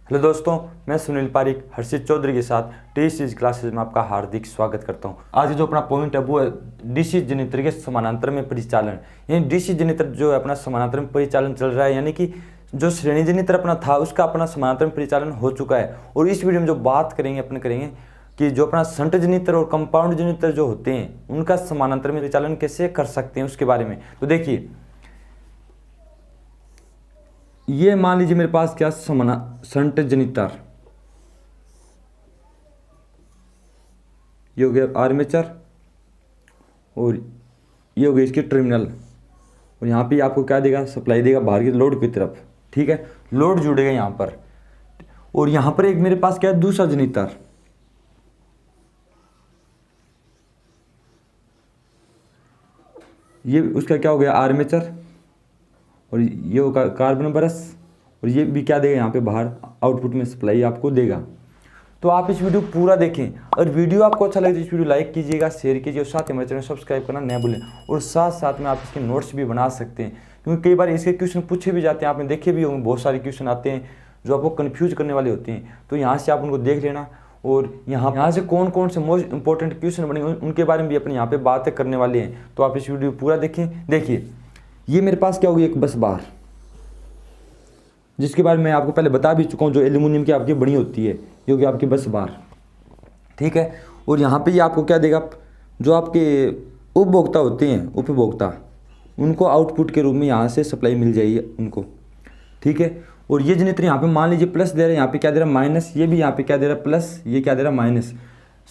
Hello दोस्तों, मैं सुनील पारिक हर्षित चौधरी के साथ टी क्लासेज में आपका हार्दिक स्वागत करता हूं। आज जो अपना पॉइंट है वो है डीसी जनरेटर के समानांतर में परिचालन। यानी डीसी जनरेटर जो है अपना समानांतर में परिचालन चल रहा है, यानी कि जो श्रेणी जनरेटर अपना था उसका अपना समानांतर में परिचालन हो चुका है। और इस वीडियो में जो बात करेंगे कि जो अपना शंट जनरेटर और कंपाउंड जनरेटर जो होते हैं उनका समानांतर में परिचालन कैसे कर सकते हैं उसके बारे में। तो देखिए, ये मान लीजिए मेरे पास क्या शंट जनरेटर, ये हो गया आर्मेचर और ये हो गया इसके टर्मिनल। और यहाँ पे आपको क्या देगा, सप्लाई देगा बाहर की लोड की तरफ। ठीक है, लोड जुड़ेगा यहाँ पर। और यहाँ पर एक मेरे पास क्या है, दूसरा जनरेटर, ये उसका क्या हो गया आर्मेचर, और ये होगा कार्बन ब्रश, और ये भी क्या देगा यहाँ पे बाहर आउटपुट में सप्लाई आपको देगा। तो आप इस वीडियो पूरा देखें, और वीडियो आपको अच्छा लगे तो इस वीडियो लाइक कीजिएगा, शेयर कीजिए, और साथ ही हमारे चैनल सब्सक्राइब करना न भूलें। और साथ साथ में आप इसके नोट्स भी बना सकते हैं, क्योंकि कई बार इसके क्वेश्चन पूछे भी जाते हैं, आपने देखे भी होंगे, बहुत सारे क्वेश्चन आते हैं जो आपको कन्फ्यूज करने वाले होते हैं। तो यहाँ से आप उनको देख लेना, और यहाँ से कौन कौन से मोस्ट इंपॉर्टेंट क्वेश्चन बनेंगे उनके बारे में भी अपने यहाँ पे बातें करने वाले हैं। तो आप इस वीडियो पूरा देखें। देखिए, ये मेरे पास क्या होगी, एक बस बार, जिसके बारे में मैं आपको पहले बता भी चुका हूँ, जो एल्यूमिनियम की आपकी बनी होती है, ये होगी आपकी बस बार। ठीक है, और यहाँ पे ये आपको क्या देगा, जो आपके उपभोक्ता होते हैं, उपभोक्ता, उनको आउटपुट के रूप में यहाँ से सप्लाई मिल जाएगी उनको। ठीक है, और ये जनरेटर यहाँ पे मान लीजिए प्लस दे रहा है, यहाँ पे क्या दे रहा है माइनस, ये भी यहाँ पे क्या दे रहा है प्लस, ये क्या दे रहा है माइनस।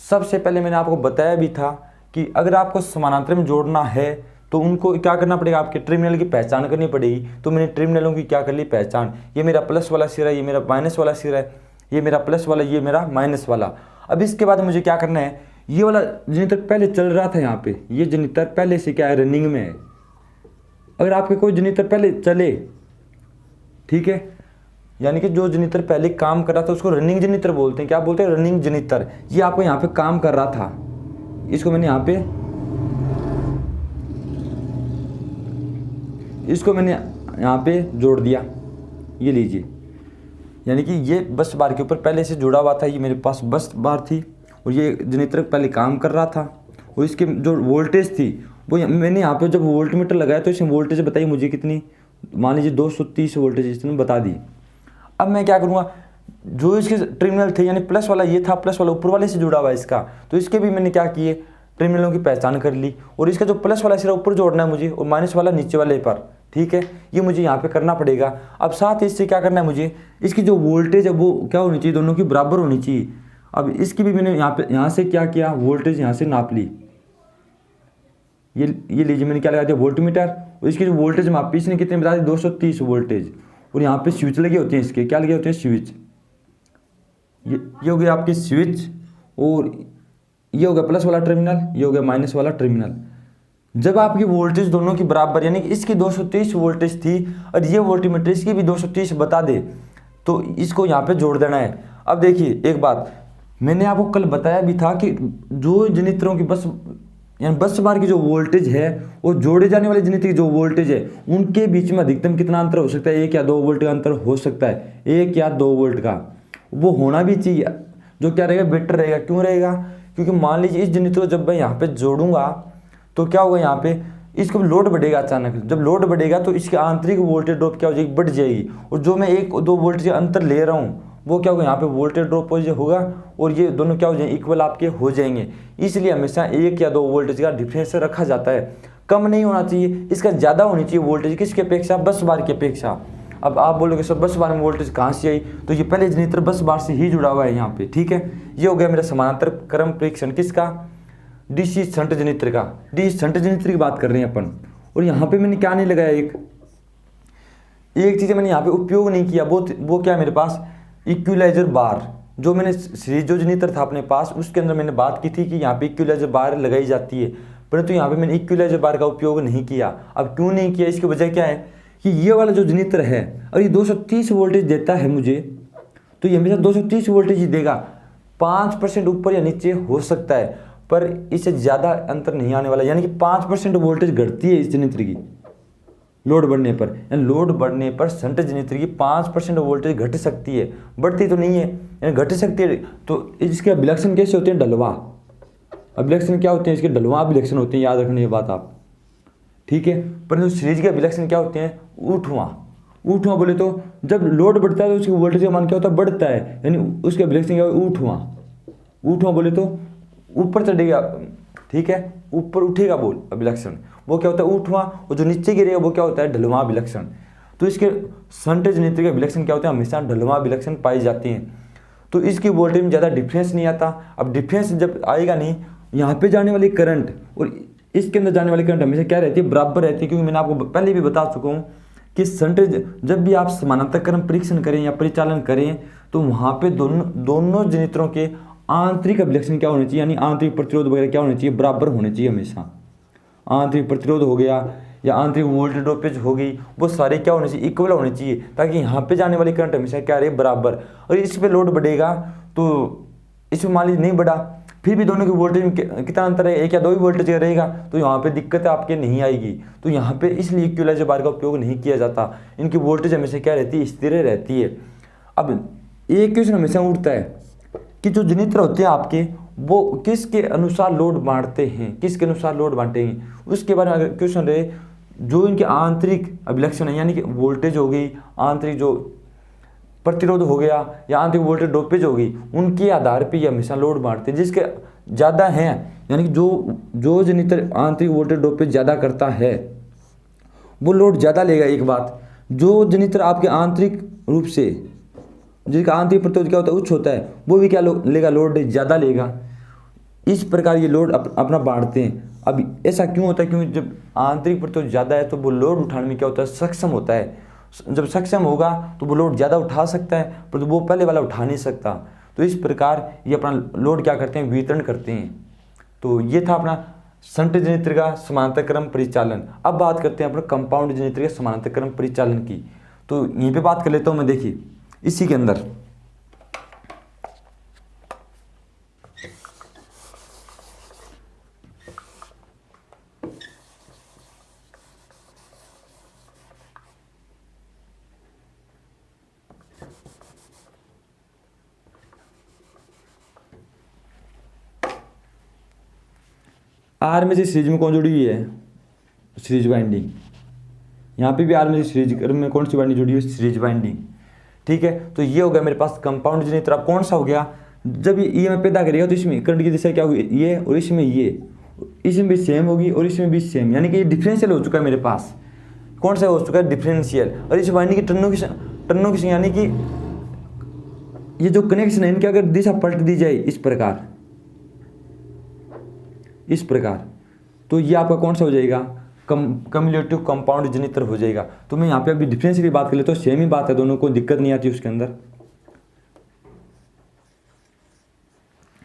सबसे पहले मैंने आपको बताया भी था कि अगर आपको समानांतर में जोड़ना है तो उनको क्या करना पड़ेगा, आपके टर्मिनल की पहचान करनी पड़ेगी। तो मैंने टर्मिनलों की क्या कर ली पहचान, ये मेरा प्लस वाला सिरा है, ये मेरा माइनस वाला सिरा है, ये मेरा प्लस वाला, ये मेरा माइनस वाला। अब इसके बाद मुझे क्या करना है, ये वाला जनरेटर पहले चल रहा था यहाँ पे, ये जनरेटर पहले से क्या है रनिंग में है। अगर आपके कोई जनरेटर पहले चले, ठीक है, यानी कि जो जनरेटर पहले काम कर रहा था उसको रनिंग जनरेटर बोलते हैं। क्या बोलते हैं, रनिंग जनरेटर। ये आपको यहाँ पे काम कर रहा था, इसको मैंने यहाँ पे, इसको मैंने यहाँ पे जोड़ दिया, ये लीजिए। यानी कि ये बस बार के ऊपर पहले से जुड़ा हुआ था, ये मेरे पास बस बार थी, और ये जनरेटर पहले काम कर रहा था। और इसके जो वोल्टेज थी वो मैंने यहाँ पे जब वोल्ट मीटर लगाया तो इसमें वोल्टेज बताइए मुझे कितनी, मान लीजिए 230 वोल्टेज इसने बता दी। अब मैं क्या करूँगा, जो इसके टर्मिनल थे, यानी प्लस वाला ये था, प्लस वाला ऊपर वाले से जुड़ा हुआ है इसका, तो इसके भी मैंने क्या किए, टर्मिनलों की पहचान कर ली। और इसका जो प्लस वाला सिरा ऊपर जोड़ना है मुझे, और माइनस वाला नीचे वाले पर। ठीक है, ये मुझे यहाँ पे करना पड़ेगा। अब साथ ही इससे क्या करना है मुझे, इसकी जो वोल्टेज है वो क्या होनी चाहिए, दोनों की बराबर होनी चाहिए। अब इसकी भी मैंने यहाँ से क्या किया, वोल्टेज यहाँ से नाप ली। ये लीजिए, मैंने क्या लगा दिया वोल्ट मीटर, और इसकी जो वोल्टेज मापी इसने कितने बता दी, 230 वोल्टेज। और यहाँ पे स्विच लगे होते हैं इसके, क्या लगे होते हैं स्विच, ये हो गया आपके स्विच, और ये हो गया प्लस वाला टर्मिनल, ये हो गया माइनस वाला टर्मिनल। जब आपकी वोल्टेज दोनों की बराबर, यानी कि इसकी 230 वोल्टेज थी और ये वोल्टमीटर इसकी भी 230 बता दे, तो इसको यहाँ पे जोड़ देना है। अब देखिए एक बात, मैंने आपको कल बताया भी था कि जो जनरेटरों की बस, यानी बस बार की जो वोल्टेज है, वो जोड़े जाने वाले जनरेटर की जो वोल्टेज है उनके बीच में अधिकतम कितना अंतर हो सकता है, 1 या 2 वोल्ट का अंतर हो सकता है, 1 या 2 वोल्ट का। वो होना भी चाहिए, जो क्या रहेगा, बेटर रहेगा। क्यों रहेगा, क्योंकि मान लीजिए इस जनरेटर को जब मैं यहाँ पे जोड़ूंगा तो क्या होगा, यहाँ पे इसको लोड बढ़ेगा अचानक। जब लोड बढ़ेगा तो इसकी आंतरिक वोल्टेज ड्रॉप क्या हो जाएगी, बढ़ जाएगी। और जो मैं 1-2 वोल्ट के अंतर ले रहा हूँ वो क्या होगा, यहाँ पे वोल्टेज ड्रॉप होगा, और ये दोनों क्या हो जाएंगे, इक्वल आपके हो जाएंगे। इसलिए हमेशा 1 या 2 वोल्टेज का डिफरेंस रखा जाता है, कम नहीं होना चाहिए, इसका ज़्यादा होनी चाहिए वोल्टेज, किसके अपेक्षा, बस बार की अपेक्षा। अब आप बोलोगे सर बस बार में वोल्टेज कहाँ से आई, तो ये पहले जनरेटर बस बार से ही जुड़ा हुआ है यहाँ पे। ठीक है, ये हो गया मेरा समानांतर क्रम परीक्षण किसका, डीसी शंट जनरेटर का। डीसी शंट जनरेटर की बात कर रहे हैं अपन। और यहाँ पे मैंने क्या नहीं लगाया, एक चीज़ मैंने यहाँ पे उपयोग नहीं किया, वो क्या है मेरे पास, इक्विलाइजर बार। जो मैंने सीरीज जो जनरेटर था अपने पास उसके अंदर मैंने बात की थी कि यहाँ पे इक्विलाइजर बार लगाई जाती है, परंतु यहाँ पे मैंने इक्विलाइजर बार का उपयोग नहीं किया। अब क्यों नहीं किया, इसकी वजह क्या है कि ये वाला जो जनरेटर है, और ये 230 वोल्टेज देता है मुझे, तो ये हमेशा 230 वोल्टेज ही देगा। 5% ऊपर या नीचे हो सकता है, पर इससे ज़्यादा अंतर नहीं आने वाला, यानी कि 5% वोल्टेज घटती है इस जनरेटर की। लोड बढ़ने पर, यानी लोड बढ़ने पर शंट जनरेटर की 5% वोल्टेज घट सकती है, बढ़ती तो नहीं है, यानी घट सकती है। तो इसके अभिलक्षण कैसे होते हैं? ढलवा अभिलक्षण क्या होते हैं? इसके ढलवा अभिलक्षण होते हैं, याद रखना ये बात आप, ठीक है। परंतु सीरीज के अभिलक्षण क्या होते हैं? ऊठवां बोले तो जब लोड बढ़ता है तो उसकी वोल्टेज का मान क्या होता है? बढ़ता है, यानी उसके अभिलक्षण क्या होगा? ऊठवां बोले तो ऊपर चढ़ेगा, ठीक है, ऊपर उठेगा बोल अभिलक्षण, वो क्या होता है? ऊठवां। और जो नीचे गिरेगा वो क्या होता है? ढलवां अभिलक्षण। तो इसके शंट जनरेटर के अभिलक्षण क्या होते हैं? हमेशा ढलवां अभिलक्षण पाई जाती हैं। तो इसकी वोल्टेज में ज़्यादा डिफरेंस नहीं आता। अब डिफरेंस जब आएगा नहीं, यहाँ पे जाने वाली करंट और इसके अंदर जाने वाली करंट हमेशा क्या रहती है? बराबर रहती है, क्योंकि मैंने आपको पहले भी बता चुका हूँ कि शंट जब भी आप समानांतर क्रम परीक्षण करें या परिचालन करें तो वहाँ पे दोनों जनरेटरों के आंतरिक अभिलक्षण क्या होने चाहिए, यानी आंतरिक प्रतिरोध वगैरह क्या होने चाहिए? बराबर होने चाहिए हमेशा। आंतरिक प्रतिरोध हो गया या आंतरिक वोल्टेज ड्रॉपेज हो गई, वो सारे क्या होने चाहिए? इक्वल होने चाहिए, ताकि यहाँ पे जाने वाली करंट हमेशा क्या रहे? बराबर। और इस पे लोड बढ़ेगा तो इसमें मान लीजिए नहीं बढ़ा, फिर भी दोनों की वोल्टेज में कितना अंतर है? एक या दो ही वोल्टेज रहेगा, तो यहाँ पे दिक्कत आपके नहीं आएगी। तो यहाँ पे इसलिए इक्विलाइजर बार का उपयोग नहीं किया जाता। इनकी वोल्टेज हमेशा क्या रहती है? स्थिर रहती है। अब एक क्वेश्चन हमेशा उठता है कि जो जनरेटर होते हैं आपके, वो किसके अनुसार लोड बांटते हैं, किसके अनुसार लोड बांटेंगे, उसके बारे में अगर क्वेश्चन रहे, जो इनके आंतरिक अभिलक्षण है, यानी कि वोल्टेज हो गई, आंतरिक जो प्रतिरोध हो गया या आंतरिक वोल्टेज ड्रॉपेज हो गई, उनके आधार पे ये हमेशा लोड बांटते हैं। जिसके ज़्यादा हैं, यानी कि जो जनरेटर आंतरिक वोल्टेज ड्रॉपेज ज़्यादा करता है वो लोड ज़्यादा लेगा। एक बात, जो जनरेटर आपके आंतरिक रूप से जिसका आंतरिक प्रतिरोध क्या होता है? उच्च होता है, वो भी क्या लेगा? लोड ज़्यादा लेगा। इस प्रकार ये लोड अपना बांटते हैं। अब ऐसा क्यों होता है? क्योंकि जब आंतरिक प्रतिरोध ज़्यादा है तो वो लोड उठाने में क्या होता है? सक्षम होता है। जब सक्षम होगा तो वो लोड ज़्यादा उठा सकता है, पर वो पहले वाला उठा नहीं सकता। तो इस प्रकार ये अपना लोड क्या करते हैं? वितरण करते हैं। तो ये था अपना शंट जनरेटर का समानांतर क्रम परिचालन। अब बात करते हैं अपने कंपाउंड जनरेटर के समानांतर क्रम परिचालन की। तो यहीं पे बात कर लेता हूँ मैं। देखिए इसी के अंदर आर्मेचर सीरीज में कौन जुड़ी हुई है? Series binding. यहाँ पे भी आर्मेचर सीरीज में कौन सी बाइंडिंग जुड़ी हुई है? सीरीज बाइंडिंग, ठीक है। तो ये हो गया मेरे पास कंपाउंड जनरेटर। अब कौन सा हो गया? जब ये ईएमएफ पैदा करेगा तो इसमें करंट की दिशा क्या होगी? ये, और इसमें ये, इसमें भी सेम होगी और इसमें भी सेम, यानी कि ये डिफरेंशियल हो चुका है मेरे पास। कौन सा हो चुका है? डिफरेंशियल। और इस बाइंडिंग की टर्नों की यानी कि ये जो कनेक्शन है इनकी अगर दिशा पलट दी जाए इस प्रकार, तो ये आपका कौन सा हो जाएगा? कम्युलेटिव कंपाउंड जनरेटर हो जाएगा। तो मैं यहाँ पे अभी डिफरेंस की बात कर लेता हूँ, सेम ही बात है, दोनों को दिक्कत नहीं आती उसके अंदर,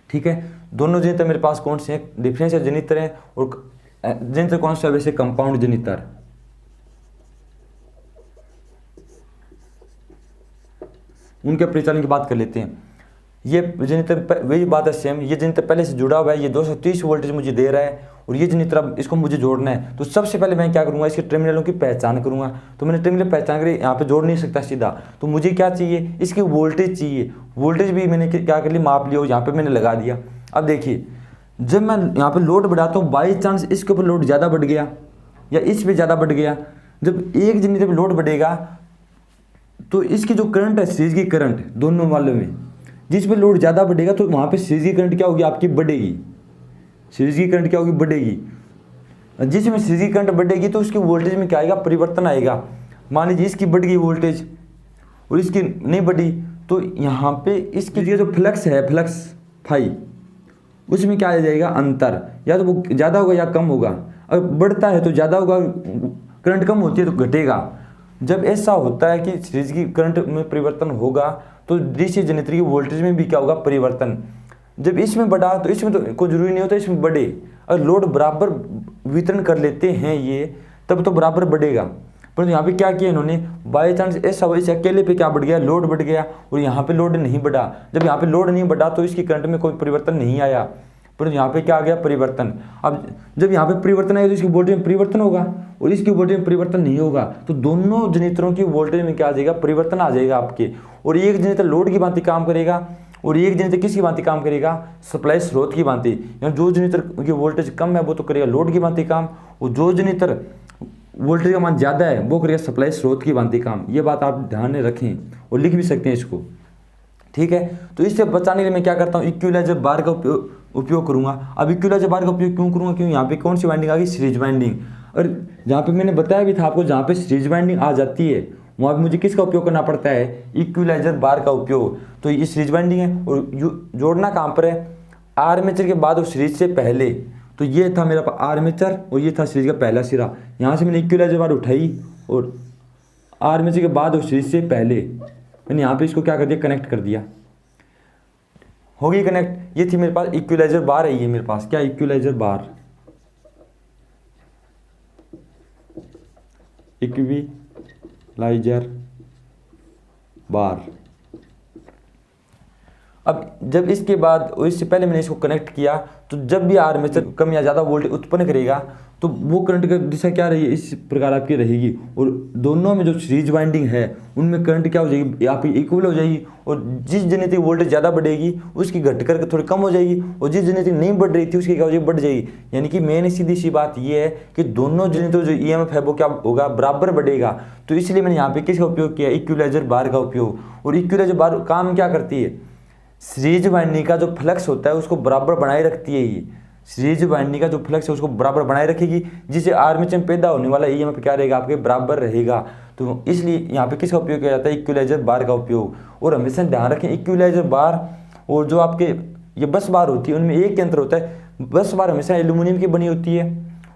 ठीक है। दोनों जनरेटर मेरे पास कौन से हैं? डिफरेंशियल जनरेटर है। और जनरेटर कौन सा है? वैसे कंपाउंड जनरेटर। उनके परिचालन की बात कर लेते हैं। ये जनरेटर वही बात है सेम। ये जनरेटर पहले से जुड़ा हुआ है, ये 230 वोल्टेज मुझे दे रहा है, और ये जनरेटर अब इसको मुझे जोड़ना है। तो सबसे पहले मैं क्या करूँगा? इसके टर्मिनलों की पहचान करूँगा। तो मैंने टर्मिनल पहचान कर यहाँ पे जोड़ नहीं सकता सीधा, तो मुझे क्या चाहिए? इसकी वोल्टेज चाहिए। वोल्टेज भी मैंने क्या कर लिया? माप लिया, यहाँ पे मैंने लगा दिया। अब देखिए जब मैं यहाँ पे लोड बढ़ाता हूँ, बाई चांस इसके ऊपर लोड ज़्यादा बढ़ गया या इस पर ज़्यादा बढ़ गया, जब एक जनरेटर पर लोड बढ़ेगा तो इसकी जो करंट है, सीरीज की करंट दोनों वालों में, जिस पे लोड ज़्यादा बढ़ेगा तो वहाँ पे सीरीज की करंट क्या होगी? आपकी बढ़ेगी। सीरीज की करंट क्या होगी? बढ़ेगी। जिसमें सीरीज की करंट बढ़ेगी तो उसकी वोल्टेज में क्या आएगा? परिवर्तन आएगा। मान लीजिए इसकी बढ़ गई वोल्टेज और इसकी नहीं बढ़ी, तो यहाँ पे इसकी जो फ्लक्स है, फ्लक्स फाई, उसमें क्या आ जाएगा? अंतर। या तो वो ज़्यादा होगा या कम होगा। अगर बढ़ता है तो ज़्यादा होगा, करंट कम होती है तो घटेगा। जब ऐसा होता है कि सीरीज की करंट में परिवर्तन होगा तो डीसी जनरेटर की वोल्टेज में भी क्या होगा? परिवर्तन। जब इसमें बढ़ा तो इसमें तो कोई जरूरी नहीं होता इसमें बढ़े। अगर लोड बराबर वितरण कर लेते हैं ये, तब तो बराबर बढ़ेगा। परंतु यहाँ पे क्या किया इन्होंने? बाई चांस ऐसा हुआ, इस अकेले पे क्या बढ़ गया? लोड बढ़ गया, और यहाँ पे लोड नहीं बढ़ा। जब यहाँ पे लोड नहीं बढ़ा तो इसकी करंट में कोई परिवर्तन नहीं आया। पर यहाँ पे क्या आ गया, परिवर्तन। अब जब यहाँ पे परिवर्तन आएगा तो इसकी वोल्टेज में परिवर्तन होगा और इसकी वोल्टेज में परिवर्तन नहीं होगा, तो दोनों जनरेटरों की वोल्टेज में क्या आ जाएगा, परिवर्तन आ जाएगा आपके। और एक जनरेटर लोड की भांति काम करेगा और एक जनरेटर किसकी भांति काम करेगा, सप्लाई स्रोत की भांति। यानी जो जनरेटर की वोल्टेज कम है वो तो करेगा लोड की भांति काम, और जो जनरेटर वोल्टेज का मान ज़्यादा है वो करेगा सप्लाई स्रोत की भांति काम। ये बात आप ध्यान में रखें और लिख भी सकते हैं इसको, ठीक है। तो इससे बचाने के लिए मैं क्या करता हूँ, इक्विलाइजर बार का उपयोग करूँगा। अब इक्विलाइजर बार का उपयोग क्यों करूँगा, क्योंकि यहाँ पे कौन सी वाइंडिंग आ गई, सीरीज वाइंडिंग। और जहाँ पे मैंने बताया भी था आपको, जहाँ पे सीरीज वाइंडिंग आ जाती है वहाँ पे मुझे किसका उपयोग करना पड़ता है, इक्विलाइजर बार का उपयोग। तो ये सीरीज वाइंडिंग है और जोड़ना कहाँ पर है, आर्मेचर के बाद और सीरीज से पहले। तो ये था मेरा आर्मेचर और ये था सीरीज का पहला सिरा। यहाँ से मैंने इक्विलाइजर बार उठाई और आर्मेचर के बाद और सीरीज से पहले मैंने यहाँ पे इसको क्या कर दिया, कनेक्ट कर दिया, हो गई कनेक्ट। ये थी मेरे पास इक्विलाइजर बार है, ये मेरे पास क्या, इक्विलाइजर बार, इक्विलाइजर बार। अब जब इसके बाद और इससे पहले मैंने इसको कनेक्ट किया, तो जब भी आर्मेचर कम या ज़्यादा वोल्टेज उत्पन्न करेगा तो वो करंट की दिशा क्या रही है, इस प्रकार आपकी रहेगी। और दोनों में जो सीरीज वाइंडिंग है उनमें करंट क्या हो जाएगी, आपकी इक्वल हो जाएगी। और जिस जनरेटर की वोल्टेज ज़्यादा बढ़ेगी उसकी घट करके थोड़ी कम हो जाएगी, और जिस जनरेटर की नहीं बढ़ रही थी उसकी क्या हो जाएगी, बढ़ जाएगी। यानी कि मेन सीधी सी बात ये है कि दोनों जनरेटर जो ईएमएफ है वो क्या होगा, बराबर बढ़ेगा। तो इसलिए मैंने यहाँ पे किसका उपयोग किया, इक्विलाइजर बार का उपयोग। और इक्विलाइजर बार काम क्या करती है, सीरीज वाइंडिंग का जो फ्लक्स होता है उसको बराबर बनाए रखती है। ये सीरीज वाइंडिंग का जो फ्लक्स है उसको बराबर बनाए रखेगी, जिससे आर्मेचर में पैदा होने वाला ईएमएफ क्या रहेगा, आपके बराबर रहेगा। तो इसलिए यहाँ पे किसका उपयोग किया जाता है, इक्विलाइजर बार का उपयोग। और हमेशा ध्यान रखें, इक्विलाइजर बार और जो आपके ये बस बार होती है उनमें एक यंत्र होता है। बस बार हमेशा एल्यूमिनियम की बनी होती है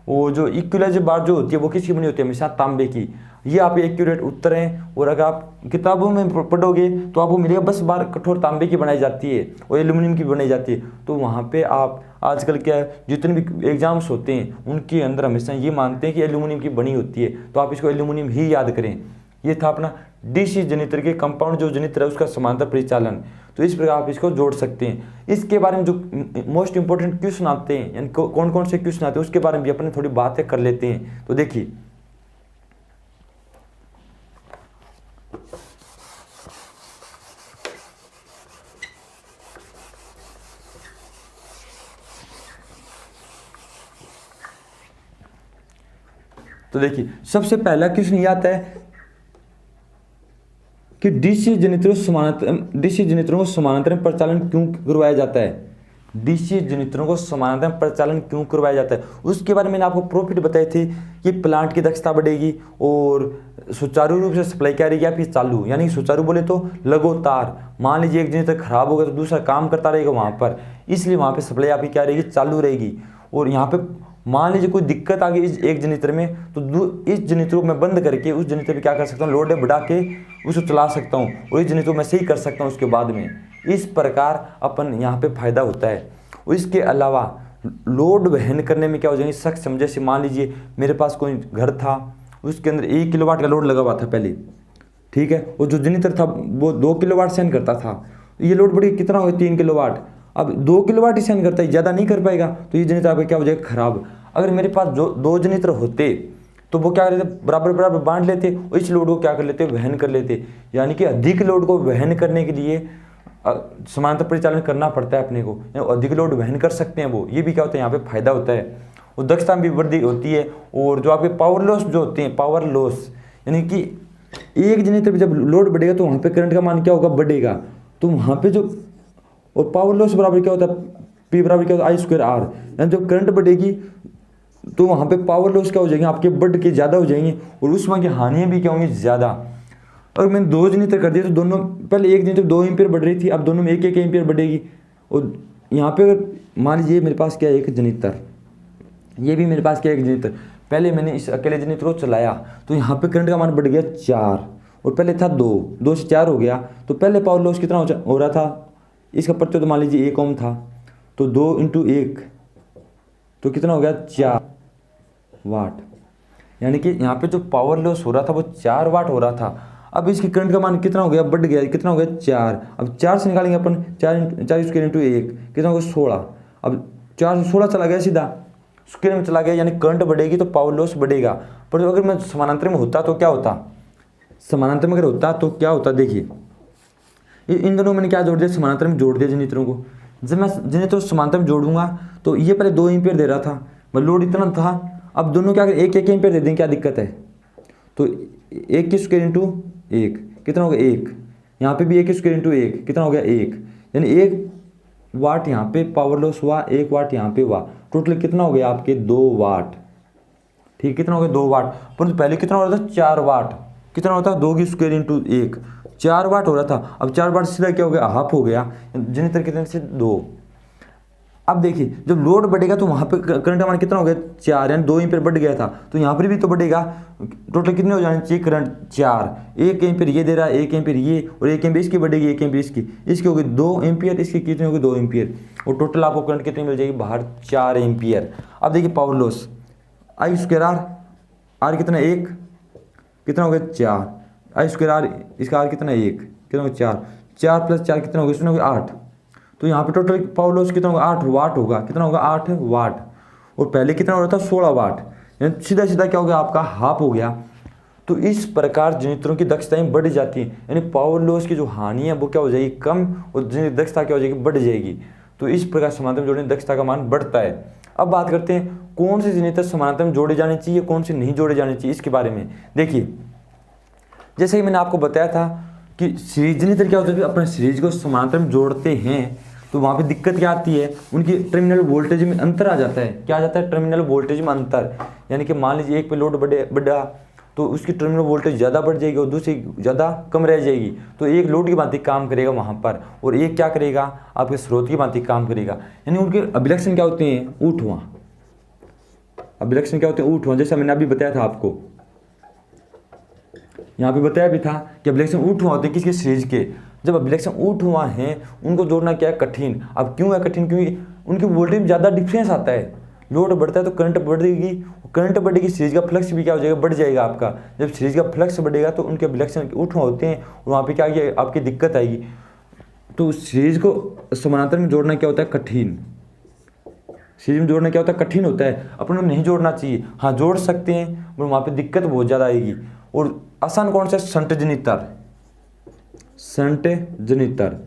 और जो इक्विलाइजर बार जो होती है वो किसकी बनी होती है, हमेशा तांबे की। ये आप एक्यूरेट उत्तर हैं। और अगर आप किताबों में पढ़ोगे तो आपको मिलेगा बस बार कठोर तांबे की बनाई जाती है और एल्यूमिनियम की बनाई जाती है। तो वहाँ पे आप आजकल क्या है, जितने भी एग्जाम्स होते हैं उनके अंदर हमेशा ये मानते हैं कि एल्यूमिनियम की बनी होती है, तो आप इसको एल्यूमिनियम ही याद करें। ये था अपना डीसी जनरेटर के कंपाउंड जो जनरेटर है उसका समांतर परिचालन। तो इस प्रकार आप इसको जोड़ सकते हैं। इसके बारे में जो मोस्ट इंपॉर्टेंट क्वेश्चन आते हैं, यानी कौन कौन से क्वेश्चन आते हैं उसके बारे में भी अपने थोड़ी बातें कर लेते हैं। तो देखिए, सबसे पहला क्वेश्चन ये आता है कि डीसी जनरेटरों को समानांतर में परिचालन क्यों करवाया जाता है। डीसी जनरेटरों को समानांतर में परिचालन क्यों करवाया जाता है उसके बारे में मैंने आपको प्रॉफिट बताए थे कि प्लांट की दक्षता बढ़ेगी और सुचारू रूप से सप्लाई क्या रहेगी आपकी चालू, यानी सुचारू बोले तो लगातार। मान लीजिए एक जनरेटर खराब होगा तो दूसरा काम करता रहेगा वहाँ पर, इसलिए वहाँ पे सप्लाई आपकी क्या रहेगी, चालू रहेगी। और यहाँ पे मान लीजिए कोई दिक्कत आ गई इस एक जनरेटर में, तो इस जनरेटर को मैं बंद करके उस जनरेटर पे क्या कर सकता हूँ, लोड बढ़ा के उसको चला सकता हूँ और इस जनरेटर को मैं सही कर सकता हूँ उसके बाद में। इस प्रकार अपन यहाँ पे फायदा होता है। और इसके अलावा लोड वहन करने में क्या हो जाएंगे सक्षम। जैसे मान लीजिए मेरे पास कोई घर था, उसके अंदर 1 किलोवाट का लोड लगा हुआ था पहले, ठीक है, और जो जनरेटर था वो 2 किलोवाट सहन करता था। ये लोड बढ़ी कितना हो गया, 3 किलोवाट। अब 2 किलोवाट ही सहन करता है, ज़्यादा नहीं कर पाएगा, तो ये जनरेटर आपका क्या हो जाएगा, खराब। अगर मेरे पास जो 2 जनरेटर होते तो वो क्या कर लेते, बराबर बराबर बांट लेते और इस लोड को क्या कर लेते, वहन कर लेते। यानी कि अधिक लोड को वहन करने के लिए समानांतर परिचालन करना पड़ता है अपने को, अधिक लोड वहन कर सकते हैं वो। ये भी क्या होता है, यहाँ पे फायदा होता है। और दक्षता भी वृद्धि होती है। और जो आपके पावर लॉस जो होते हैं, पावर लॉस यानी कि एक जनरेटर पे जब लोड बढ़ेगा तो वहाँ पे करंट का मान क्या होगा, बढ़ेगा। तो वहाँ पे जो और पावर लॉस बराबर क्या होता है, P बराबर क्या होता है, I2R। यानी जब करंट बढ़ेगी तो वहाँ पे पावर लॉस क्या हो जाएंगे, आपके बढ़ के ज़्यादा हो जाएंगे और उसमें की हानियाँ भी क्या होंगी, ज़्यादा। और मैंने 2 जनरेटर कर दिया तो दोनों, पहले एक जनरेटर 2 एम्पीयर बढ़ रही थी, अब दोनों में 1-1 एम्पीयर बढ़ेगी। और यहाँ पे अगर मान लीजिए मेरे पास क्या है, एक जनरेटर, ये भी मेरे पास क्या है, एक जनरेटर। पहले मैंने इस अकेले जनरेटर को चलाया तो यहाँ पे करंट का मान बढ़ गया 4 और पहले था 2 से 4 हो गया। तो पहले पावर लॉस कितना हो रहा था, इसका प्रतिरोध मान लीजिए 1 ओम था, तो 2 × 1 तो कितना हो गया, 4 वाट। यानी कि यहाँ पे जो पावर लॉस हो रहा था वो 4 वाट हो रहा था। अब इसकी करंट का मान कितना हो गया, बढ़ गया, कितना हो गया, 4। अब 4 से निकालेंगे अपन, 4 × 1 कितना होगा, 16। अब 4 से 16 चला गया सीधा, स्क्वायर में चला गया, यानी करंट बढ़ेगी तो पावर लॉस बढ़ेगा। पर अगर मैं समानांतर में होता तो क्या होता, समानांतर में अगर होता तो क्या होता, देखिए इन दोनों मैंने क्या जोड़ दिया, समानांतर में जोड़ दिया जनरेटरों को। जब मैं जनरेटर समानांतर में जोड़ूंगा तो ये पहले 2 एम्पीयर दे रहा था, मतलब लोड इतना था, अब दोनों क्या करें, 1 एम्पीयर दे दें, क्या दिक्कत है। तो 1 की स्क्वायर इंटू 1 कितना हो गया 1, यहाँ पे भी 1 की स्क्वायर इंटू 1 कितना हो गया 1, यानी 1 वाट यहाँ पे पावर लॉस हुआ, 1 वाट यहाँ पे हुआ, टोटल कितना हो गया आपके 2 वाट। ठीक, कितना हो गया 2 वाट, परंतु पहले कितना हो रहा था 4 वाट, कितना होता है 2 की स्क्वायर इंटू 1, 4 वाट हो रहा था। अब 4 वाट सीधा क्या हो गया, हाफ हो गया, जनरेटर कितने से 2। अब देखिए जब लोड बढ़ेगा तो वहाँ पे करंट हमारा कितना हो गया 4, यानी 2 एम्पीयर बढ़ गया था, तो यहाँ पर भी तो बढ़ेगा, टोटल कितने हो जाने चाहिए करंट 4, 1 एम्पीयर ये दे रहा है, 1 एम्पीयर ये, और 1 एम्पीयर इसकी बढ़ेगी, 1 एम्पीयर इसकी हो गई 2 एम्पीयर, इसकी कितनी होगी 2 एम्पीयर, और टोटल आपको करंट कितनी मिल जाएगी बाहर 4 एम्पीयर। अब देखिए power loss I square R कितना 1, कितना हो गया 4, आई स्क्वायर आर, इसका आर कितना 1, कितना हो गया 4, 4 + 4 कितना हो गया, इसमें हो गया 8, तो यहाँ पे टोटल पावर लॉस कितना होगा 8 वाट होगा, कितना होगा 8 वाट, और पहले कितना हो रहा था 16 वाट, यानी सीधा सीधा क्या हो गया आपका हाफ हो गया। तो इस प्रकार जनरेटरों की दक्षताएं बढ़ जाती हैं, यानी पावर लॉस की जो हानि है वो क्या हो जाएगी कम, और जनरेटर दक्षता क्या हो जाएगी बढ़ जाएगी। तो इस प्रकार समानांतर में जोड़ने दक्षता का मान बढ़ता है। अब बात करते हैं कौन से जनरेटर समानांतर में जोड़े जाने चाहिए, कौन से नहीं जोड़े जाने चाहिए, इसके बारे में देखिए। जैसे कि मैंने आपको बताया था कि सीरीज जनरेटर क्या होता है, अपने सीरीज को समानांतर में जोड़ते हैं तो वहाँ पे दिक्कत क्या आती है, उनकी टर्मिनल वोल्टेज में अंतर आ जाता है। क्या आ जाता है, टर्मिनल वोल्टेज में अंतर, यानी कि मान लीजिए एक पे लोड बढ़ा तो उसकी टर्मिनल वोल्टेज ज़्यादा बढ़ जाएगी और दूसरी ज़्यादा कम रह जाएगी, तो एक लोड की भांति काम करेगा वहाँ पर, और एक क्या करेगा आपके स्रोत की भांति काम करेगा। यानी उनके अभिलक्षण क्या होते हैं, ऊर्ध्वा, अभिलक्षण क्या होते हैं ऊर्ध्वा, जैसा मैंने अभी बताया था आपको, यहाँ पे बताया भी था कि अभिलक्षण ऊर्ध्वा होते हैं किसके, सीरीज के। जब अभिलक्षण ऊर्ध्वा हैं उनको जोड़ना क्या है कठिन। अब क्यों है कठिन, क्योंकि उनकी वोल्टेज में ज़्यादा डिफरेंस आता है, लोड बढ़ता है तो करंट बढ़ेगी, करंट बढ़ेगी, सीरीज का फ्लक्स भी क्या हो जाएगा बढ़ जाएगा आपका। जब सीरीज का फ्लक्स बढ़ेगा तो उनके अभिलक्षण ऊर्ध्वा होते हैं और वहाँ पे क्या आपकी दिक्कत आएगी। तो सीरीज को समानांतर में जोड़ना क्या होता है कठिन, सीरीज में जोड़ना क्या होता है कठिन होता है, अपन नहीं जोड़ना चाहिए। हाँ जोड़ सकते हैं पर वहाँ पे दिक्कत बहुत ज़्यादा आएगी। और आसान कौन सा, शंट जनरेटर, शंट जनरेटर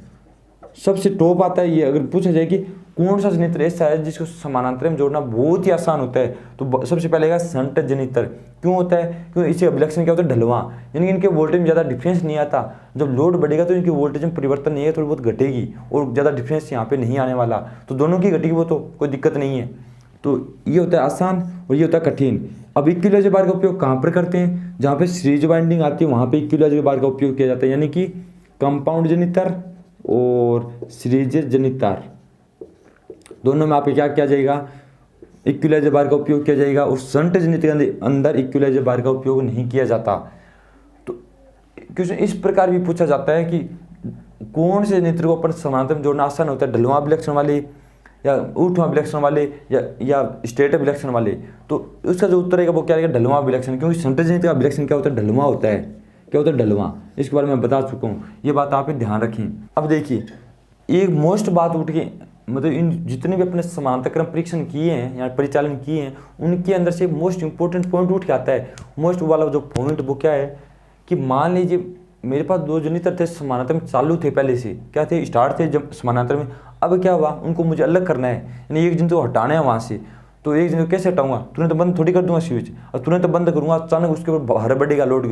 सबसे टॉप आता है ये। अगर पूछा जाए कि कौन सा जनरेटर ऐसा है जिसको समानांतर में जोड़ना बहुत ही आसान होता है, तो सबसे पहले का शंट जनरेटर। क्यों होता है, क्योंकि इसे अभिलक्षण क्या होता है ढलवा, यानी कि इनके वोल्टेज में ज़्यादा डिफरेंस नहीं आता। जब लोड बढ़ेगा तो इनकी वोल्टेज में परिवर्तन नहीं है, थोड़ी बहुत घटेगी और ज़्यादा डिफरेंस यहाँ पे नहीं आने वाला, तो दोनों की घटेगी वो तो कोई दिक्कत नहीं है। तो ये होता है आसान और ये होता है कठिन। अब इक्विवेलेंट बार का उपयोग कहाँ पर करते हैं, जहाँ पे सीरीज वाइंडिंग आती है वहाँ पे इक्विवेलेंट बार का उपयोग किया जाता है, यानी कि कंपाउंड जनरेटर और सीरीज जनरेटर दोनों में आपको क्या किया जाएगा, इक्विवेलेंट बार का उपयोग किया जाएगा। और शंट जनरेटर के अंदर इक्विवेलेंट बार का उपयोग नहीं किया जाता। तो क्वेश्चन इस प्रकार भी पूछा जाता है कि कौन से जनरेटर को अपन समानांतर में जोड़ना आसान होता है, ढलुआ अभिलक्षण वाले या ऊर्ध्वा अभिलक्षण वाले या स्ट्रेट अभिलक्षण वाले। तो उसका जो उत्तर रहेगा वो क्या रहेगा, ढलुआ अभिलक्षण, क्योंकि शंट जनरेटर का अभिलक्षण क्या होता है, ढलुआ होता है। क्या होता है ढलुआ, इसके बारे में मैं बता चुका हूँ, ये बात आप ध्यान रखें। अब देखिए एक मोस्ट बात उठ के, मतलब इन जितने भी अपने समानांतर क्रम परीक्षण किए हैं या परिचालन किए हैं उनके अंदर से मोस्ट इंपॉर्टेंट पॉइंट उठ के आता है। मोस्ट वाला जो पॉइंट वो क्या है कि मान लीजिए मेरे पास 2 जनरेटर थे समानांतर में चालू थे, पहले से क्या थे स्टार्ट थे जब समानांतर में। अब क्या हुआ, उनको मुझे अलग करना है, यानी एक जनरेटर को हटाना है वहाँ से। तो एक जनरेटर कैसे हटाऊंगा, तुरंत बंद थोड़ी कर दूंगा स्विच, और तुरंत बंद करूंगा अचानक उसके ऊपर भार बढ़ेगा लोड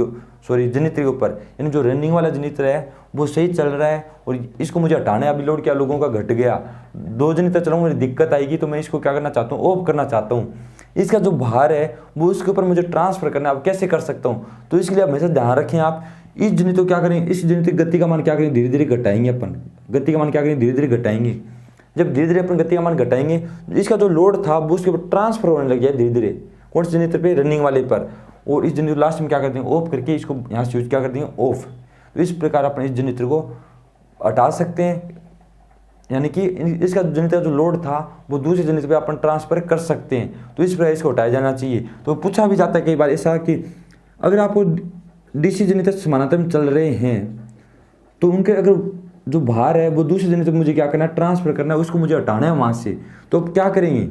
जनरेटर के ऊपर। यानी जो रनिंग वाला जनरेटर है वो सही चल रहा है और इसको मुझे हटाना है। अभी लोड क्या लोगों का घट गया, 2 जनरेटर चलाऊंगा मुझे दिक्कत आएगी, तो मैं इसको क्या करना चाहता हूँ, ऑफ करना चाहता हूँ। इसका जो भार है वो उसके ऊपर मुझे ट्रांसफर करना है। अब कैसे कर सकता हूँ, तो इसके लिए हमेशा ध्यान रखें आप इस जनरेटर को क्या करें, इस जनरेटर की गति का मान क्या करें, धीरे धीरे घटाएंगे अपन, गति का मान क्या करें, धीरे धीरे घटाएंगे। जब धीरे धीरे अपन गति का मान घटाएंगे, इसका जो लोड था वो उसके ऊपर ट्रांसफर होने लग गया धीरे धीरे, कौन से जनरेटर पे, रनिंग वाले पर। और इस जनरेटर लास्ट में क्या करते हैं, ऑफ करके इसको यहाँ स्विच क्या करते हैं, ऑफ। तो इस प्रकार अपन इस जनरेटर को हटा सकते हैं, यानी कि इसका जनरेटर जो लोड था वो दूसरे जनरेटर पे अपन ट्रांसफर कर सकते हैं। तो इस प्रकार इसको हटाया जाना चाहिए। तो पूछा भी जाता है कई बार ऐसा कि अगर आपको डीसी जनरेटर समानांतर में चल रहे हैं तो उनके अगर जो भार है वो दूसरे जने तक मुझे क्या करना है, ट्रांसफर करना है, उसको मुझे हटाना है वहाँ से। तो क्या करेंगे,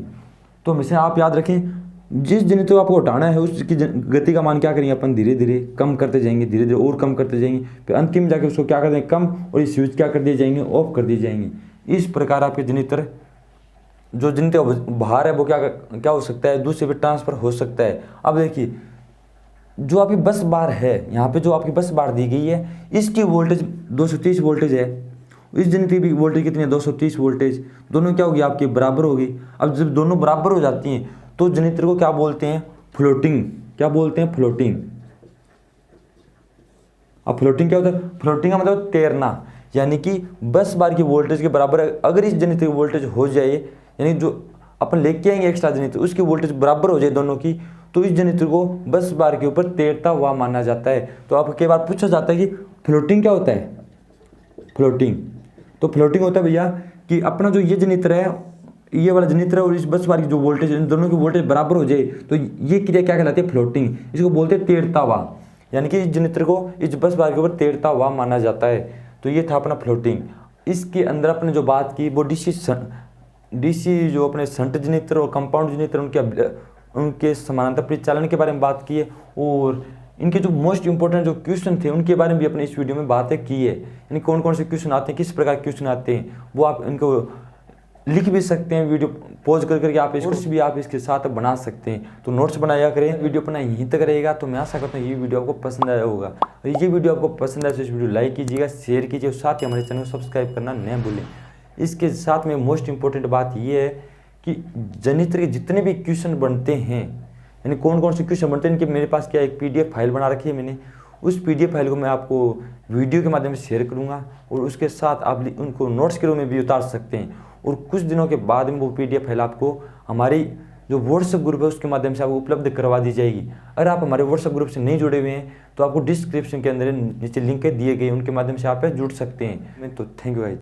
तो हमेशा आप याद रखें, जिस जने को आपको हटाना है उसकी गति का मान क्या करेंगे अपन, धीरे धीरे कम करते जाएंगे, धीरे धीरे और कम करते जाएंगे, फिर अंतिम में जाके उसको क्या कर देंगे, कम, और ये स्विच क्या कर दिए जाएंगे, ऑफ कर दिए जाएंगे। इस प्रकार आपके जनित्र जो जनित्र भार है वो क्या हो सकता है, दूसरे पे ट्रांसफर हो सकता है। अब देखिए जो आपकी बस बार है, यहाँ पे जो आपकी बस बार दी गई है, इसकी वोल्टेज 230 वोल्टेज है, इस जनित्र की वोल्टेज कितनी है, 230 वोल्टेज, दोनों क्या होगी आपकी, बराबर होगी। अब जब दोनों बराबर हो जाती हैं तो जनित्र को क्या बोलते हैं, फ्लोटिंग। क्या बोलते हैं, फ्लोटिंग। अब फ्लोटिंग क्या होता है, फ्लोटिंग का मतलब तैरना, यानी कि बस बार की वोल्टेज के बराबर अगर इस जनित्र की वोल्टेज हो जाए, यानी जो अपन लेके आएंगे एक्स्ट्रा जनित्र उसकी वोल्टेज बराबर हो जाए दोनों की, तो इस जनित्र को बस बार के ऊपर तैरता हुआ माना जाता है। तो आपको कई बार पूछा जाता है कि फ्लोटिंग क्या होता है, फ्लोटिंग। तो फ्लोटिंग होता है भैया कि अपना जो ये जनित्र है, ये वाला जनित्र है और इस बस बार की जो वोल्टेज, इन दोनों की वोल्टेज बराबर हो जाए, तो ये क्रिया क्या कहलाती है, फ्लोटिंग। इसको बोलते हैं तैरता हुआ, यानी कि इस जनित्र को इस बस बार के ऊपर तैरता हुआ माना जाता है। तो ये था अपना फ्लोटिंग। इसके अंदर अपने जो बात की वो डीसी जो अपने शंट जनित्र और कंपाउंड जनित्र उनके समानांतर परिचालन के बारे में बात की है, और इनके जो मोस्ट इंपॉर्टेंट जो क्वेश्चन थे उनके बारे में भी अपने इस वीडियो में बातें की है। यानी कौन कौन से क्वेश्चन आते हैं, किस प्रकार के क्वेश्चन आते हैं, वो आप इनको लिख भी सकते हैं, वीडियो पॉज करके आप इसको भी आप इसके साथ बना सकते हैं। तो नोट्स बनाया करें। वीडियो अपना यहीं तक रहेगा। तो मैं आशा करता हूँ ये वीडियो आपको पसंद आया होगा, और ये वीडियो आपको पसंद आया तो इस वीडियो लाइक कीजिएगा, शेयर कीजिए, और साथ ही हमारे चैनल को सब्सक्राइब करना न भूलें। इसके साथ में मोस्ट इंपॉर्टेंट बात ये है कि जनित्र के जितने भी क्वेश्चन बनते हैं, यानी कौन कौन से क्वेश्चन बनते हैं, इनके मेरे पास क्या एक PDF फाइल बना रखी है मैंने, उस PDF फाइल को मैं आपको वीडियो के माध्यम से शेयर करूंगा, और उसके साथ आप उनको नोट्स के रूप में भी उतार सकते हैं। और कुछ दिनों के बाद में वो PDF फाइल आपको हमारी जो व्हाट्सएप ग्रुप है उसके माध्यम से आपको उपलब्ध करवा दी जाएगी। अगर आप हमारे व्हाट्सएप ग्रुप से नहीं जुड़े हुए हैं तो आपको डिस्क्रिप्शन के अंदर नीचे लिंक दिए गए, उनके माध्यम से आप जुड़ सकते हैं। तो थैंक यू गाइस।